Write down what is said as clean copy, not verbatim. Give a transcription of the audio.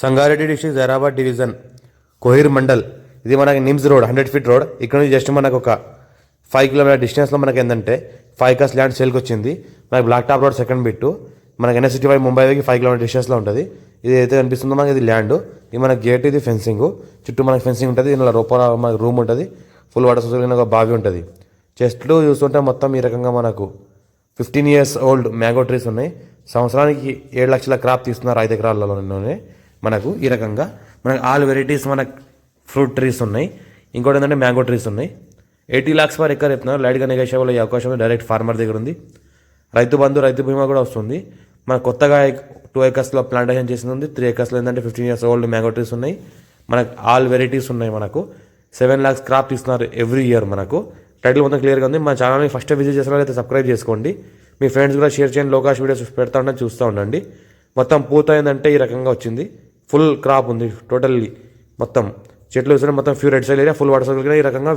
Sangareddy district Zaheerabad division Kohir mandal. ఇది మనకి NIMS road 100 feet road. ఇక్కడ నుంచి జస్ట్ మనకు ఒక 5 కిలోమీటర్ డిస్టెన్స్లో మనకి ఏంటంటే 5 ఎకర్స్ ల్యాండ్ సేల్కి వచ్చింది. మనకి black top road second bit మనకి NS65 ముంబైకి 5 కిలోమీటర్ డిస్టెన్స్లో ఉంటుంది. ఇది అయితే కనిపిస్తుందో మనకి ఇది ల్యాండ్. ఇది మనకి గేట్, ఇది ఫెన్సింగ్, చుట్టూ మనకి ఫెన్సింగ్ ఉంటుంది. ఇందులో రూపాయల మనకి రూమ్ ఉంటుంది, ఫుల్ వాటర్ సోర్స్ ఒక బావి ఉంటుంది. చెట్లు చూస్తుంటే మొత్తం ఈ రకంగా మనకు 15 years ఓల్డ్ మ్యాంగో ట్రీస్ ఉన్నాయి. సంవత్సరానికి 7 లక్షల క్రాప్ తీస్తున్నారు 5 ఎకరాలలోనే. మనకు ఈ రకంగా మనకు ఆల్ వెరైటీస్ మనకు ఫ్రూట్ ట్రీస్ ఉన్నాయి. ఇంకోటి ఏంటంటే మ్యాంగో ట్రీస్ ఉన్నాయి. 80 lakhs పర్ ఎకర్ చెప్తున్నారు. లైట్గా నెగోషియబుల్ అయ్యే అవకాశం డైరెక్ట్ ఫార్మర్ దగ్గర ఉంది. రైతు బంధు, రైతు బీమా కూడా వస్తుంది. మన కొత్తగా 2 ఎకర్స్లో ప్లాంటేషన్ చేసింది ఉంది. 3 ఎకర్స్లో ఏంటంటే 15 years ఓల్డ్ మ్యాంగో ట్రీస్ ఉన్నాయి. మనకు ఆల్ వెరైటీస్ ఉన్నాయి. మనకు 7 lakhs క్రాప్ తీస్తున్నారు ఎవ్రీ ఇయర్. మనకు టైటిల్ మొత్తం క్లియర్గా ఉంది. మన ఛానల్ని ఫస్ట్ విజిట్ చేసిన అయితే సబ్స్క్రైబ్ చేసుకోండి. మీ ఫ్రెండ్స్ కూడా షేర్ చేయండి. లోకాష్ వీడియోస్ పెడతా ఉండండి, చూస్తూ ఉండండి. మొత్తం పూత ఏంటంటే ఈ రకంగా వచ్చింది. ఫుల్ క్రాప్ ఉంది టోటల్లీ. మొత్తం చెట్లు చూస్తే మొత్తం few red సైల్ area, full water cycle ఈ రకంగా